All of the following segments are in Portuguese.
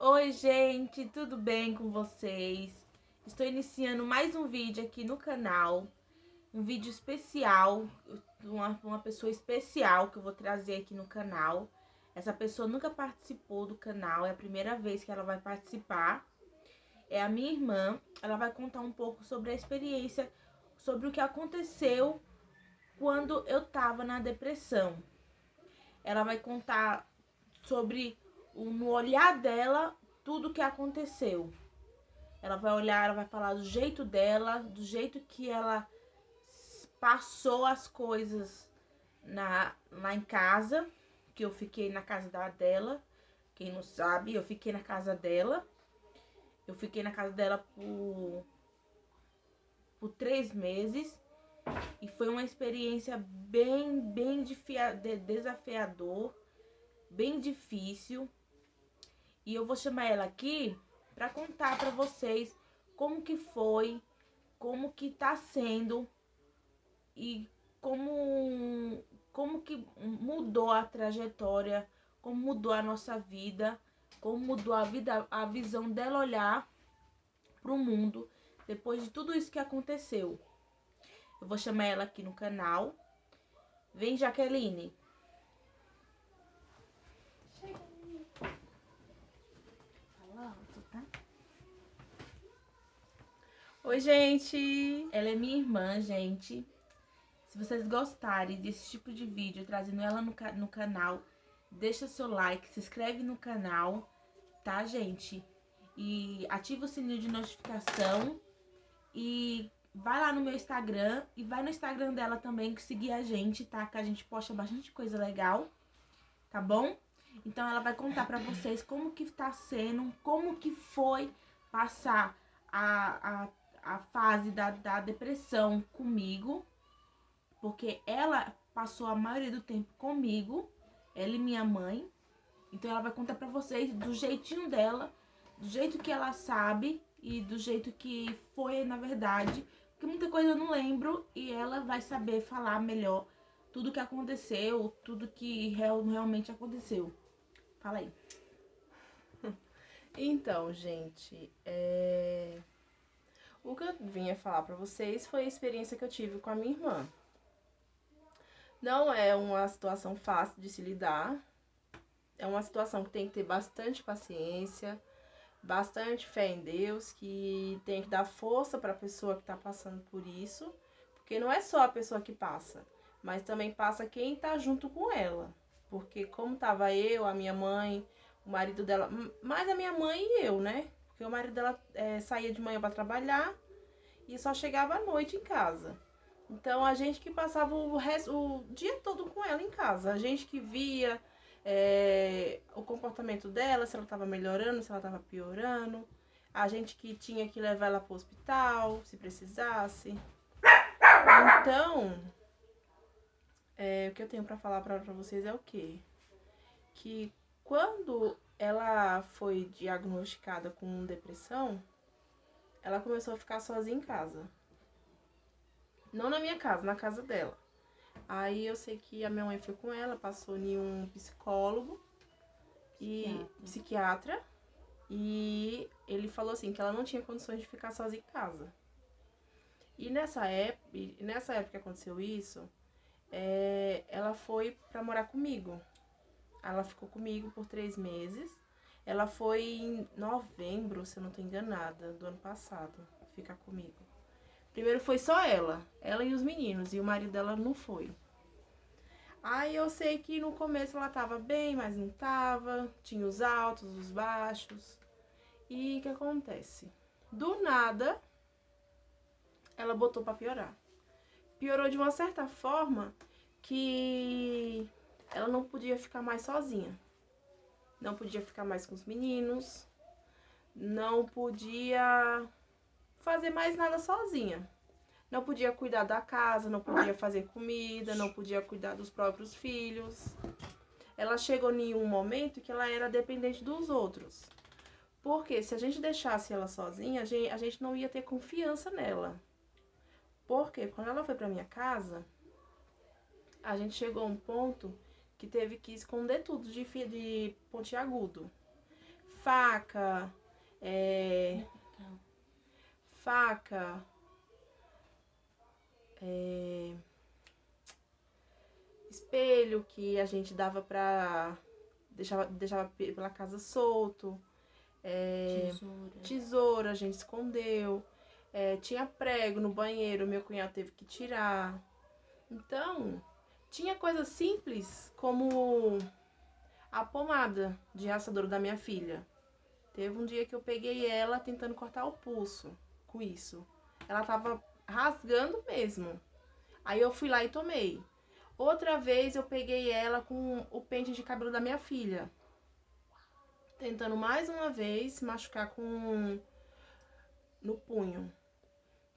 Oi, gente, tudo bem com vocês? Estou iniciando mais um vídeo aqui no canal, um vídeo especial, uma pessoa especial que eu vou trazer aqui no canal. Essa pessoa nunca participou do canal, é a primeira vez que ela vai participar. É a minha irmã, ela vai contar um pouco sobre a experiência, sobre o que aconteceu quando eu tava na depressão. Ela vai contar sobre no olhar dela tudo o que aconteceu. Ela vai olhar, ela vai falar do jeito dela, do jeito que ela passou as coisas lá em casa, que eu fiquei na casa dela. Quem não sabe, eu fiquei na casa dela. Eu fiquei na casa dela por 3 meses. E foi uma experiência bem desafiador, bem difícil. E eu vou chamar ela aqui para contar para vocês como que foi, como que tá sendo e como que mudou a trajetória, como mudou a nossa vida, como mudou a visão dela olhar pro mundo depois de tudo isso que aconteceu. Eu vou chamar ela aqui no canal. Vem, Jaqueline. Chega aí. Fala alto, tá? Oi, gente! Ela é minha irmã, gente. Se vocês gostarem desse tipo de vídeo, trazendo ela no canal, deixa seu like, se inscreve no canal, tá, gente? E ativa o sininho de notificação e vai lá no meu Instagram e vai no Instagram dela também, que seguir a gente, tá? Que a gente posta bastante coisa legal, tá bom? Então ela vai contar pra vocês como que tá sendo, como que foi passar a fase da depressão comigo, porque ela passou a maioria do tempo comigo, ela e minha mãe. Então ela vai contar pra vocês do jeitinho dela, do jeito que ela sabe e do jeito que foi na verdade, porque muita coisa eu não lembro e ela vai saber falar melhor tudo que aconteceu, tudo que realmente aconteceu. Fala aí. Então, gente, o que eu vinha falar pra vocês foi a experiência que eu tive com a minha irmã. Não é uma situação fácil de se lidar, é uma situação que tem que ter bastante paciência, bastante fé em Deus, que tem que dar força pra pessoa que tá passando por isso, porque não é só a pessoa que passa, mas também passa quem tá junto com ela. Porque como tava eu, a minha mãe, o marido dela, mais a minha mãe e eu, né? Porque o marido dela saía de manhã para trabalhar e só chegava à noite em casa. Então a gente que passava o dia todo com ela em casa, a gente que via o comportamento dela, se ela estava melhorando, se ela estava piorando, a gente que tinha que levar ela para o hospital, se precisasse. Então, o que eu tenho para falar para vocês é o quê? Que quando ela foi diagnosticada com depressão, ela começou a ficar sozinha em casa. Não na minha casa, na casa dela. Aí eu sei que a minha mãe foi com ela, passou em um psicólogo e psiquiatra, e ele falou assim que ela não tinha condições de ficar sozinha em casa. E nessa época que aconteceu isso, ela foi pra morar comigo. Ela ficou comigo por 3 meses. Ela foi em novembro, se eu não tô enganada, do ano passado, ficar comigo. Primeiro foi só ela e os meninos, e o marido dela não foi. Aí eu sei que no começo ela tava bem, mas não tava, tinha os altos, os baixos. E o que acontece? Do nada, ela botou pra piorar. Piorou de uma certa forma que ela não podia ficar mais sozinha. Não podia ficar mais com os meninos, não podia fazer mais nada sozinha. Não podia cuidar da casa, não podia fazer comida, não podia cuidar dos próprios filhos. Ela chegou em um momento que ela era dependente dos outros. Porque se a gente deixasse ela sozinha, a gente não ia ter confiança nela. Porque quando ela foi pra minha casa, a gente chegou a um ponto que teve que esconder tudo de pontiagudo. faca, é, faca, é, espelho que a gente dava pra... deixava pela casa solto, tesoura a gente escondeu, tinha prego no banheiro, meu cunhado teve que tirar. Então, tinha coisas simples como a pomada de rassador da minha filha. Teve um dia que eu peguei ela tentando cortar o pulso com isso. Ela tava rasgando mesmo. Aí eu fui lá e tomei. Outra vez eu peguei ela com o pente de cabelo da minha filha, tentando mais uma vez se machucar no punho.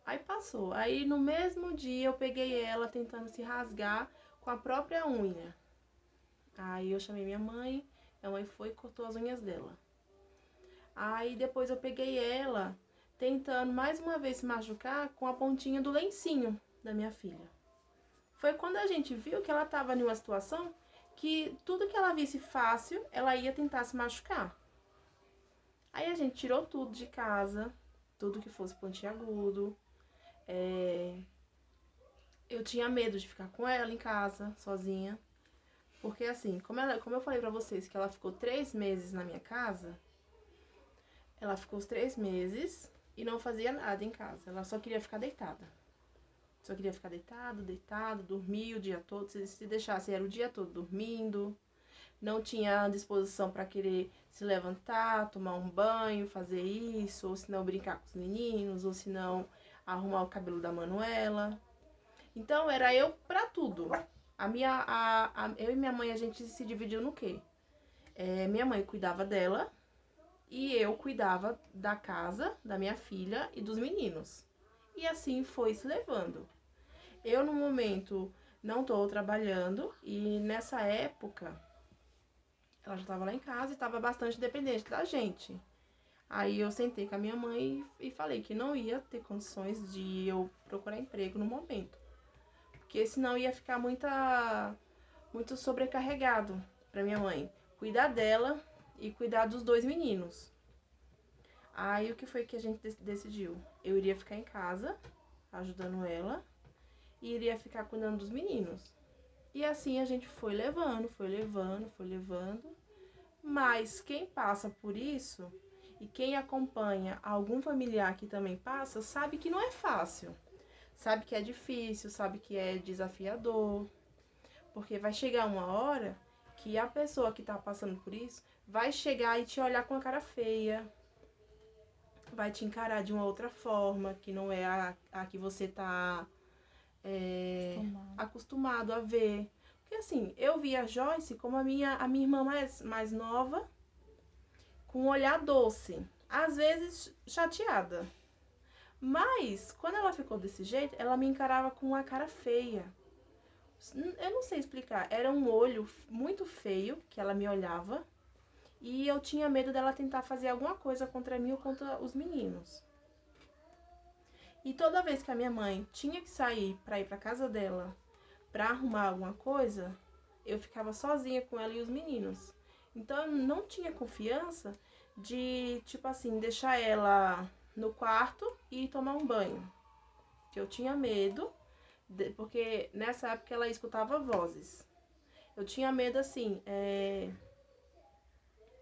Aí passou. Aí no mesmo dia eu peguei ela tentando se rasgar com a própria unha. Aí eu chamei minha mãe foi e cortou as unhas dela. Aí depois eu peguei ela tentando mais uma vez se machucar com a pontinha do lencinho da minha filha. Foi quando a gente viu que ela estava em uma situação que tudo que ela visse fácil, ela ia tentar se machucar. Aí a gente tirou tudo de casa, tudo que fosse pontiagudo. Eu tinha medo de ficar com ela em casa, sozinha. Porque assim, como eu falei pra vocês que ela ficou 3 meses na minha casa, ela ficou os 3 meses e não fazia nada em casa. Ela só queria ficar deitada. Só queria ficar deitado, dormir o dia todo. Se deixasse, era o dia todo dormindo. Não tinha disposição para querer se levantar, tomar um banho, fazer isso, ou se não brincar com os meninos, ou se não arrumar o cabelo da Manuela. Então era eu para tudo. Eu e minha mãe, a gente se dividiu no quê? Minha mãe cuidava dela e eu cuidava da casa, da minha filha e dos meninos. E assim foi se levando. Eu, no momento, não estou trabalhando e nessa época ela já estava lá em casa e estava bastante dependente da gente. Aí eu sentei com a minha mãe e falei que não ia ter condições de eu procurar emprego no momento. Porque senão ia ficar muito sobrecarregado para minha mãe. Cuidar dela e cuidar dos 2 meninos. Aí o que foi que a gente decidiu? Eu iria ficar em casa, ajudando ela, e iria ficar cuidando dos meninos. E assim a gente foi levando. Mas quem passa por isso e quem acompanha algum familiar que também passa, sabe que não é fácil. Sabe que é difícil, sabe que é desafiador. Porque vai chegar uma hora que a pessoa que tá passando por isso vai chegar e te olhar com a cara feia. Vai te encarar de uma outra forma, que não é a que você tá acostumado a ver. Porque assim, eu vi a Joyce como a minha irmã mais nova, com um olhar doce, às vezes chateada. Mas, quando ela ficou desse jeito, ela me encarava com uma cara feia. Eu não sei explicar, era um olho muito feio que ela me olhava. E eu tinha medo dela tentar fazer alguma coisa contra mim ou contra os meninos. E toda vez que a minha mãe tinha que sair para ir para casa dela para arrumar alguma coisa, eu ficava sozinha com ela e os meninos. Então eu não tinha confiança de, tipo assim, deixar ela no quarto e ir tomar um banho. Que eu tinha medo, porque nessa época ela escutava vozes. Eu tinha medo assim,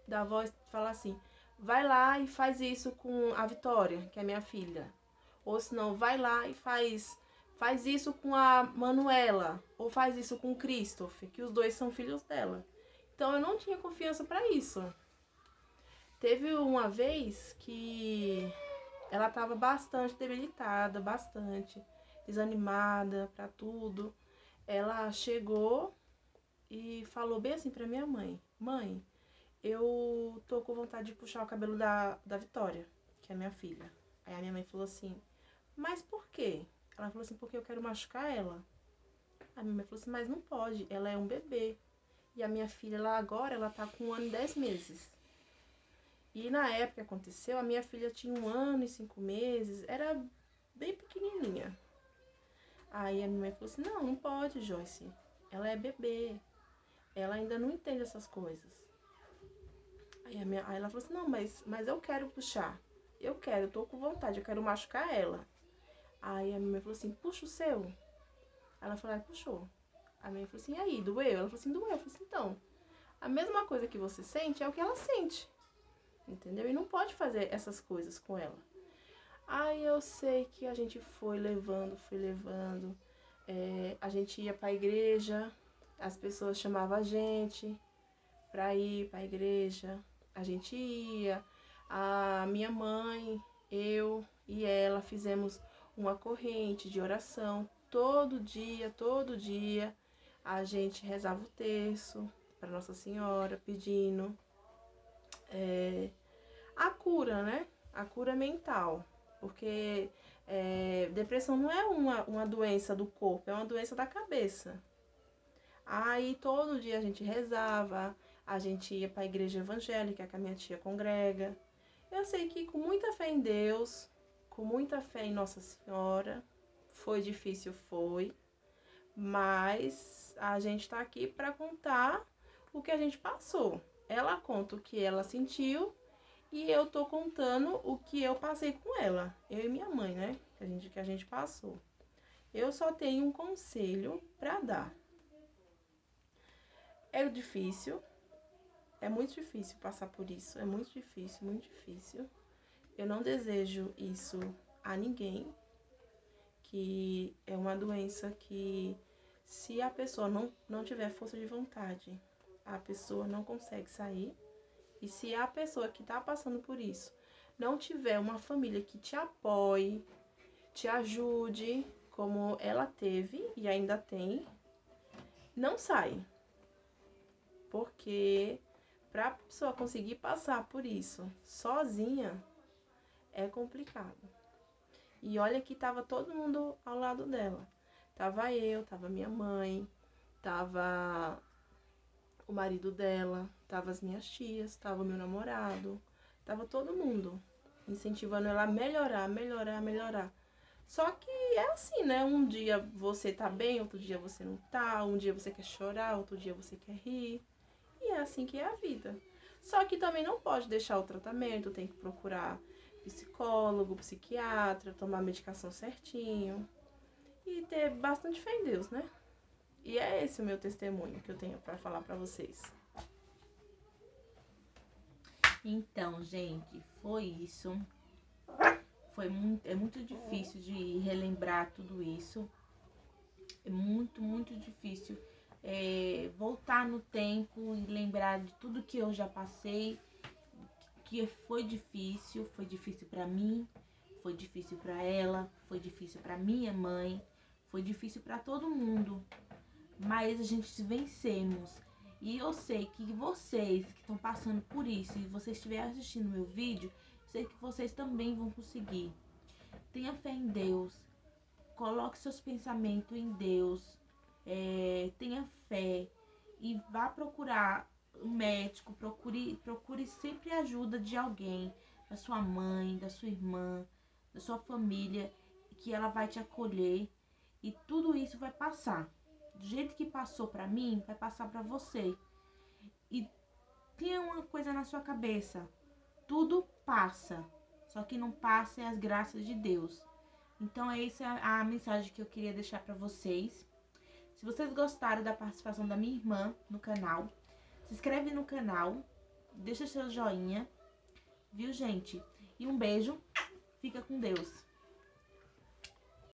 da voz falar assim: vai lá e faz isso com a Vitória, que é minha filha. Ou senão, vai lá e faz isso com a Manuela. Ou faz isso com o Christopher, que os 2 são filhos dela. Então eu não tinha confiança para isso. Teve uma vez que ela estava bastante debilitada, bastante desanimada para tudo. Ela chegou e falou bem assim para minha mãe: mãe, eu tô com vontade de puxar o cabelo da Vitória, que é minha filha. Aí a minha mãe falou assim: mas por quê? Ela falou assim: porque eu quero machucar ela. A minha mãe falou assim: mas não pode, ela é um bebê. E a minha filha, ela tá com 1 ano e 10 meses. E na época que aconteceu, a minha filha tinha 1 ano e 5 meses, era bem pequenininha. Aí a minha mãe falou assim: não pode, Joyce, ela é bebê, ela ainda não entende essas coisas. Aí ela falou assim, não, mas eu quero puxar. Eu tô com vontade, eu quero machucar ela. Aí a minha mãe falou assim, puxa o seu. Ela falou, puxou. A minha mãe falou assim, e aí, doeu? Ela falou assim, doeu. Eu falei assim, então, a mesma coisa que você sente é o que ela sente. Entendeu? E não pode fazer essas coisas com ela. Aí eu sei que a gente foi levando. A gente ia pra igreja, as pessoas chamavam a gente pra ir pra igreja. A gente ia. A minha mãe, eu e ela fizemos uma corrente de oração. Todo dia, a gente rezava o terço para Nossa Senhora, pedindo a cura, né? A cura mental. Porque depressão não é uma doença do corpo, é uma doença da cabeça. Aí todo dia a gente rezava, a gente ia para a igreja evangélica que a minha tia congrega. Eu sei que com muita fé em Deus, com muita fé em Nossa Senhora, foi difícil, foi, mas a gente está aqui para contar o que a gente passou. Ela conta o que ela sentiu e eu tô contando o que eu passei com ela, eu e minha mãe, né? Que a gente passou. Eu só tenho um conselho para dar. É difícil, é muito difícil passar por isso, é muito difícil, muito difícil. Eu não desejo isso a ninguém, que é uma doença que, se a pessoa não tiver força de vontade, a pessoa não consegue sair. E se a pessoa que está passando por isso não tiver uma família que te apoie, te ajude, como ela teve e ainda tem, não sai. Porque para a pessoa conseguir passar por isso sozinha é complicado. E olha que tava todo mundo ao lado dela. Tava eu, tava minha mãe, tava o marido dela, tava as minhas tias, tava o meu namorado, tava todo mundo incentivando ela a melhorar. Só que é assim, né? Um dia você tá bem, outro dia você não tá, um dia você quer chorar, outro dia você quer rir. E é assim que é a vida. Só que também não pode deixar o tratamento, tem que procurar psicólogo, psiquiatra, tomar a medicação certinho e ter bastante fé em Deus, né? E é esse o meu testemunho que eu tenho para falar para vocês. Então, gente, foi isso. É muito difícil de relembrar tudo isso. É muito difícil voltar no tempo e lembrar de tudo que eu já passei, que foi difícil para mim, foi difícil para ela, foi difícil para minha mãe, foi difícil para todo mundo. Mas a gente vencemos. E eu sei que vocês que estão passando por isso, e vocês estiverem assistindo meu vídeo, eu sei que vocês também vão conseguir. Tenha fé em Deus, coloque seus pensamentos em Deus, tenha fé e vá procurar um médico, procure sempre a ajuda de alguém, da sua mãe, da sua irmã, da sua família, que ela vai te acolher e tudo isso vai passar. Do jeito que passou pra mim, vai passar pra você. E tenha uma coisa na sua cabeça, tudo passa, só que não passa é as graças de Deus. Então essa é a mensagem que eu queria deixar pra vocês. Se vocês gostaram da participação da minha irmã no canal, se inscreve no canal, deixa seu joinha, viu, gente? E um beijo, fica com Deus.